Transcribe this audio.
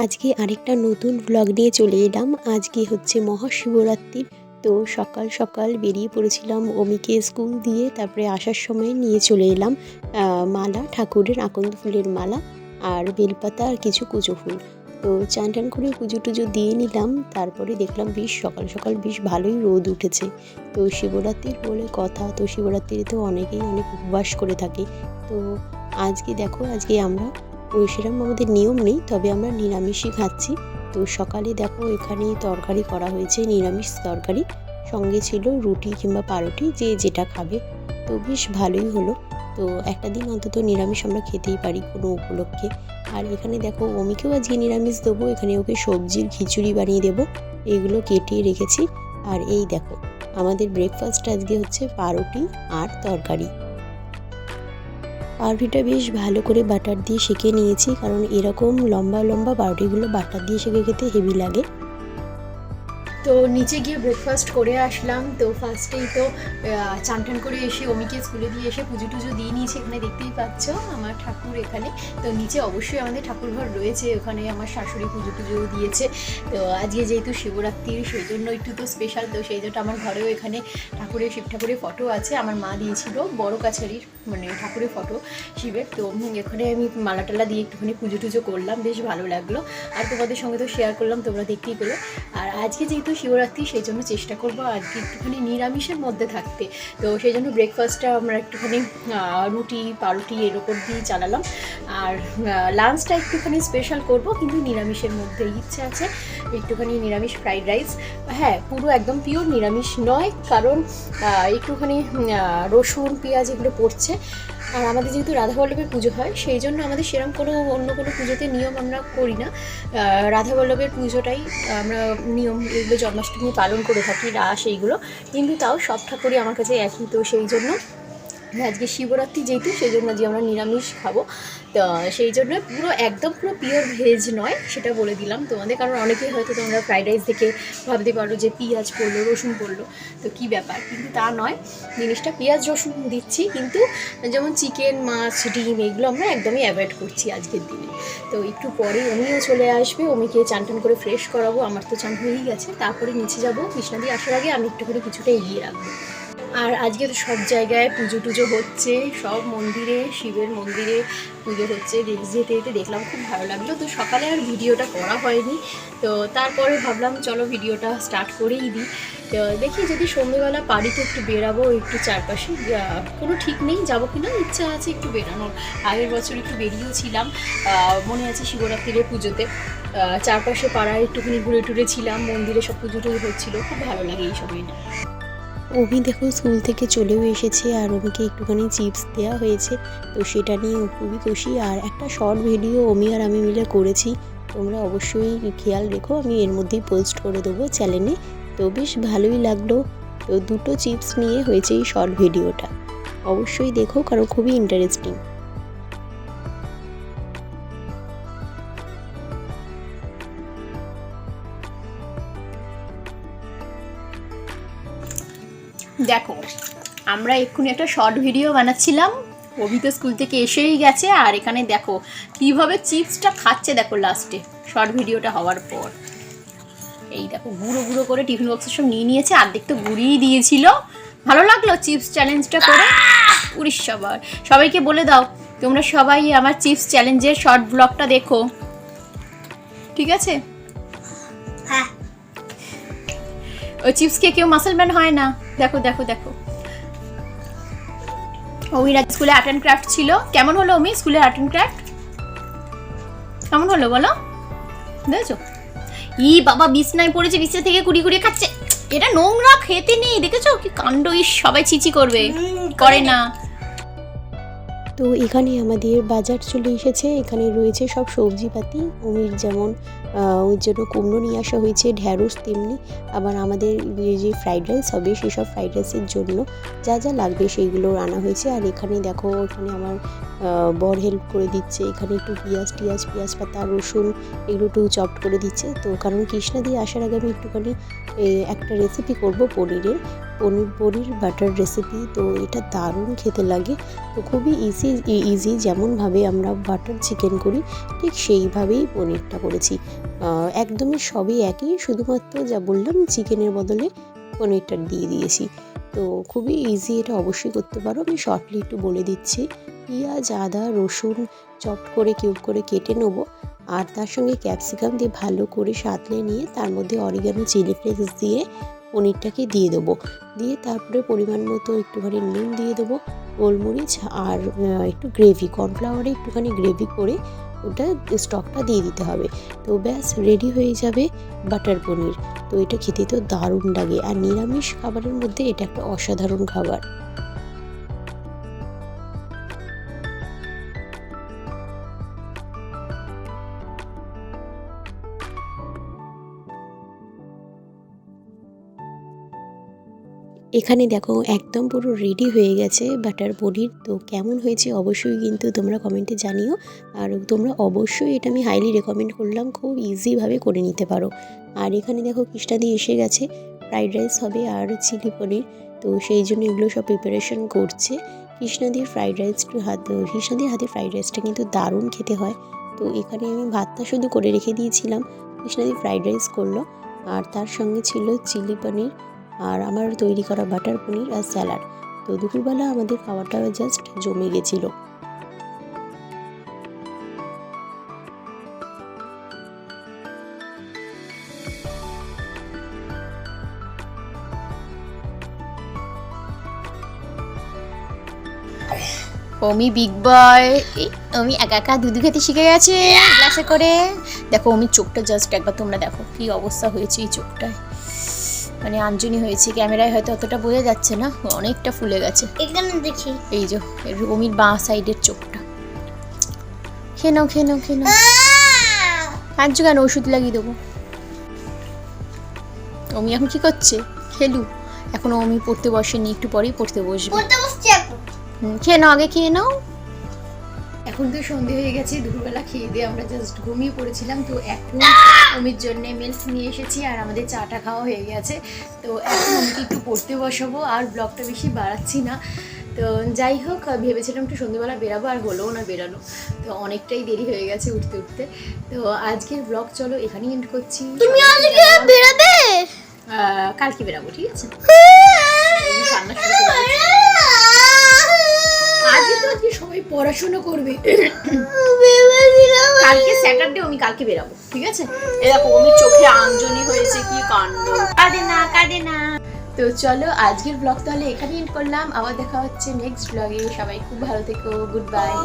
আজকে আরেকটা নতুন ব্লগ নিয়ে চলে এলাম। আজকে হচ্ছে মহাশিবরাত্রি। তো সকাল সকাল বেরিয়ে পড়েছিলাম অমিকে স্কুল দিয়ে, তারপরে আসার সময় নিয়ে চলে এলাম মালা, ঠাকুরের আকন্দ ফুলের মালা আর বেলপাতা আর কিছু কুচো ফুল। তো চান টান করে পুজো টুজো দিয়ে নিলাম। তারপরে দেখলাম বেশ সকাল সকাল বেশ ভালোই রোদ উঠেছে। তো শিবরাত্রির বলে কথা, তো শিবরাত্রিতে অনেকেই অনেক উপবাস করে থাকে। তো আজকে দেখো, আজকে আমরা ওই সেরকম আমাদের নিয়ম নেই, তবে আমরা নিরামিষই খাচ্ছি। তো সকালে দেখো এখানে তরকারি করা হয়েছে, নিরামিষ তরকারি, সঙ্গে ছিল রুটি কিংবা পাউরুটি, যে যেটা খাবে। তো বেশ ভালোই হলো। তো একটা দিন অন্তত নিরামিষ আমরা খেতেই পারি কোনো উপলক্ষে। আর এখানে দেখো অমিকেও আজকে নিরামিষ দেবো, এখানে ওকে সবজির খিচুড়ি বানিয়ে দেবো, এইগুলো কেটে রেখেছি। আর এই দেখো আমাদের ব্রেকফাস্ট আজকে হচ্ছে পাউরুটি আর তরকারি। পাউরুটিটা বেশ ভালো করে বাটার দিয়ে সেঁকে নিয়েছি, কারণ এরকম লম্বা লম্বা পাউরুটিগুলো বাটার দিয়ে সেঁকে খেতে হেভি লাগে। তো নিচে গিয়ে ব্রেকফাস্ট করে আসলাম। তো ফার্স্টেই তো চান টান করে এসে অমিকে স্কুলে দিয়ে এসে পুজো টুজো দিয়ে নিয়েছি। এখানে দেখতেই পাচ্ছ আমার ঠাকুর এখানে। তো নিচে অবশ্যই আমাদের ঠাকুর ঘর রয়েছে, ওখানে আমার শাশুড়ি পুজো টুজো দিয়েছে। তো আজকে যেহেতু শিবরাত্রি সেই জন্য একটু তো স্পেশাল, তো সেই জন্য আমার ঘরেও এখানে ঠাকুরের শিব ঠাকুরের ফটো আছে, আমার মা দিয়েছিল বড় কাছারির মানে ঠাকুরের ফটো শিবের। তো এখানে আমি মালা টালা দিয়ে একটুখানি পুজো টুজো করলাম, বেশ ভালো লাগলো। আর তোমাদের সঙ্গে তো শেয়ার করলাম, তোমরা দেখতেই পেলে। আর আজকে যেহেতু শিবরাত্রি সেই জন্য চেষ্টা করবো আজকে একটুখানি নিরামিষের মধ্যে থাকতে। তো সেই জন্য ব্রেকফাস্টটা আমরা একটুখানি রুটি পাউরুটি এর ওপর দিয়ে চালালাম। আর লাঞ্চটা একটুখানি স্পেশাল করব, কিন্তু নিরামিষের মধ্যে ইচ্ছে আছে একটুখানি নিরামিষ ফ্রাইড রাইস। হ্যাঁ, পুরো একদম পিওর নিরামিষ নয়, কারণ একটুখানি রসুন পেঁয়াজ এগুলো পড়ছে। আর আমাদের যেহেতু রাধাবল্লভের পুজো হয় সেই জন্য আমাদের সেরকম কোনো অন্য কোনো পুজোতে নিয়ম আমরা করি না। রাধাবল্লভের পুজোটাই আমরা নিয়ম, এগুলো জন্মাষ্টমী পালন করে থাকি, রাস এইগুলো, কিন্তু তাও সব ঠাকুরই আমার কাছে একই। তো সেই জন্য আজকে শিবরাত্রি যেহেতু সেই জন্য আজকে আমরা নিরামিষ খাবো। তো সেই জন্য পুরো পিওর ভেজ নয়, সেটা বলে দিলাম তোমাদের, কারণ অনেকেই হয়তো তোমরা ফ্রাইড রাইস দেখে ভাবতে পারো যে পেঁয়াজ পড়লো রসুন পড়লো তো কী ব্যাপার, কিন্তু তা নয়। জিনিসটা পেঁয়াজ রসুন দিচ্ছি, কিন্তু যেমন চিকেন মাছ ডিম এগুলো আমরা একদমই অ্যাভয়েড করছি আজকের দিনে। তো একটু পরে অমিও চলে আসবে, অমিকে চান টান করে ফ্রেশ করাবো। আমার তো চান হয়েই গেছে, তারপরে নিচে যাবো। কৃষ্ণা দিয়ে আসার আগে আমি একটুখানি কিছুটা এগিয়ে রাখবো। আর আজকে তো সব জায়গায় পুজো টুজো হচ্ছে, সব মন্দিরে, শিবের মন্দিরে পুজো হচ্ছে। যেতে যেতে দেখলাম, খুব ভালো লাগলো। তো সকালে আর ভিডিওটা করা হয়নি, তো তারপরে ভাবলাম চলো ভিডিওটা স্টার্ট করেই দিই। তো দেখি যদি সন্ধ্যেবেলা পারি তো একটু বেরাবো, একটু চারপাশে, কোনো ঠিক নেই যাবো কিনা, ইচ্ছা আছে একটু বেরানোর। আগের বছর একটু বেরিয়েছিলাম, মনে আছে শিবরাত্রির পুজোতে, চারপাশে পাড়ায় একটুখানি ঘুরে টুরে ছিলাম, মন্দিরে সব পুজো টুজো হচ্ছিলো, খুব ভালো লাগে এই সময়টা। অমি দেখো স্কুল থেকে চলেও এসেছে, আর অমিকে একটুখানি চিপস দেওয়া হয়েছে, তো সেটা নিয়ে খুবই খুশি। আর একটা শর্ট ভিডিও অমি আর আমি মিলে করেছি, তোমরা অবশ্যই খেয়াল রেখো, আমি এর মধ্যেই পোস্ট করে দেবো চ্যানেলে। তো বেশ ভালোই লাগলো। তো দুটো চিপস নিয়ে হয়েছে এই শর্ট ভিডিওটা, অবশ্যই দেখো, কারণ খুবই ইন্টারেস্টিং। দেখো আমরা এক্ষুনি একটা শর্ট ভিডিও বানাচ্ছিলাম, অভি তো স্কুল থেকে এসেই গেছে, আর এখানে দেখো কীভাবে চিপসটা খাচ্ছে, দেখো লাস্টে শর্ট ভিডিওটা হওয়ার পর। এই দেখো গুঁড়ো গুঁড়ো করে টিফিন বক্সের সব নিয়ে নিয়েছে, অর্ধেক তো গুঁড়িয়ে দিয়েছিল। ভালো লাগলো চিপস চ্যালেঞ্জটা করে। উড়িষ্যা সবার সবাইকে বলে দাও তোমরা সবাই আমার চিপস চ্যালেঞ্জের শর্ট ব্লগটা দেখো, ঠিক আছে? হ্যাঁ, ওই চিপস খেয়ে কেউ মাসেল ম্যান হয় না। দেখো দেখো দেখো, অমির আজ স্কুলে আর্ট অ্যান্ড ক্রাফট ছিল। কেমন হলো অমি স্কুলে আর্ট অ্যান্ড ক্রাফট? কেমন হলো বলো? দেখেছো ই বাবা বিছনায় পড়েছে, বিছনা থেকে কুড়ি কুড়িয়ে খাচ্ছে। এটা নোংরা, খেতে নেই, দেখেছো কি কাণ্ড, সবাই ছিচি করবে, করে না। তো এখানে আমাদের বাজার চলে এসেছে, এখানে রয়েছে সব সবজিপাতি। অমির যেমন ওই জন্য কুমড়ো নিয়ে আসা হয়েছে, ঢ্যাঁড়স তেমনি। আবার আমাদের যে ফ্রাইড রাইস হবে সেসব ফ্রাইড রাইসের জন্য যা যা লাগবে সেইগুলো আনা হয়েছে। আর এখানে দেখো, এখানে আমার বর হেল্প করে দিচ্ছে। এখানে একটু পেঁয়াজ পাতা রসুন এগুলো একটু চপড করে দিচ্ছে। তো কারণ কৃষ্ণা দিয়ে আসার আগে আমি একটুখানি একটা রেসিপি করব পনির বাটার রেসিপি। তো এটা দারুণ খেতে লাগে। তো খুবই ইজি যেমনভাবে আমরা বাটার চিকেন করি ঠিক সেইভাবেই পনিরটা করেছি। একদমই সবই একই, শুধুমাত্র যা বললাম চিকেনের বদলে পনিরটা দিয়ে দিয়েছি। তো খুবই ইজি, এটা অবশ্যই করতে পারো। আমি শর্টলি একটু বলে দিচ্ছি। পেঁয়াজ আদা রসুন চপড করে কিউব করে কেটে নেবো, আর তার সঙ্গে ক্যাপসিকাম দিয়ে ভালো করে সাঁতলে নিয়ে তার মধ্যে অরিগানো চিলি ফ্লেক্স দিয়ে পনিরটাকে দিয়ে দেবো। দিয়ে তারপরে পরিমাণ মতো একটুখানি নুন দিয়ে দেবো, গোলমরিচ আর একটু গ্রেভি, কর্নফ্লাওয়ারে একটুখানি গ্রেভি করে ওটা স্টকটা দিয়ে দিতে হবে। তো ব্যাস রেডি হয়ে যাবে বাটার পনির। তো এটা খেতে তো দারুণ লাগে, আর নিরামিষ খাবারের মধ্যে এটা একটা অসাধারণ খাবার। এখানে দেখো একদম পুরো রেডি হয়ে গেছে বাটার পনির। তো কেমন হয়েছে অবশ্যই কিন্তু তোমরা কমেন্টে জানিও। আর তোমরা অবশ্যই, এটা আমি হাইলি রেকমেন্ড করলাম, খুব ইজিভাবে করে নিতে পারো। আর এখানে দেখো কৃষ্ণাদি এসে গেছে, ফ্রাইড রাইস হবে আর চিলি পনির। তো সেই জন্য এগুলো সব প্রিপারেশন করছে। কৃষ্ণাদির হাতে ফ্রাইড রাইসটা কিন্তু দারুণ খেতে হয়। তো এখানে আমি ভাতটা শুধু করে রেখে দিয়েছিলাম, কৃষ্ণাদি ফ্রাইড রাইস করলো, আর তার সঙ্গে ছিল চিলি পনির আর আমার তৈরি করা বাটার পনির আর স্যালাড। তো দুপুরবেলা আমাদের খাওয়াটা জাস্ট জমে গেছিলো। অমি বিগ বয়, অমি একা একা দুধ খেতে শিখে গেছে গ্লাসে করে। দেখো অমির চোখটা জাস্ট একবার তোমরা দেখো কি অবস্থা হয়েছে এই চোখটায়, মানে আঞ্জনি হয়েছে। ক্যামেরায় হয়তো অতটা বোঝা যাচ্ছে না, অনেকটা ফুলে গেছে। এখানে দেখি, এই যে অমির বাঁ সাইডের চোখটা। খেয়ে নাও কাঁদছো কেন? ওষুধ লাগিয়ে দেবো। অমি এখন কি করছে? খেলু। এখন অমি পড়তে বসেনি, একটু পরেই পড়তে বসবে। খেয়ে নাও, আগে খেয়ে নাও। এখন তো সন্ধে হয়ে গেছে, দুপুরবেলা খেয়ে দিয়ে আমরা জাস্ট ঘুমিয়ে পড়েছিলাম। তো এখন অমির জন্য মিল্ক নিয়ে এসেছি, আর আমাদের চাটা খাওয়া হয়ে গেছে। তো এখন অমিকে একটু পড়তে বসাবো, আর ব্লগটা বেশি বাড়াচ্ছি না। তো যাই হোক, ভেবেছিলাম একটু সন্ধ্যেবেলা বেরাবো, আর হলোও না বেরানো। তো অনেকটাই দেরি হয়ে গেছে উঠতে। তো আজকের ব্লগ চলো এখানেই এন্ড করছি। তুমি আজকে বেরাবে? কালকে বেরাবো, ঠিক আছে? আজকে সবাই পড়াশোনা করবে, কালকে স্যাটারডে, আমি কালকে বেরাবো, ঠিক আছে? এরকম আমি চোখে আঞ্জনি হয়েছে, কি কাণ্ড। কাঁদে না। তো চলো আজকের ব্লগ তাহলে এখানেই এন্ড করলাম। আবার দেখা হচ্ছে নেক্সট ব্লগে। সবাই খুব ভালো থেকো, গুড বাই।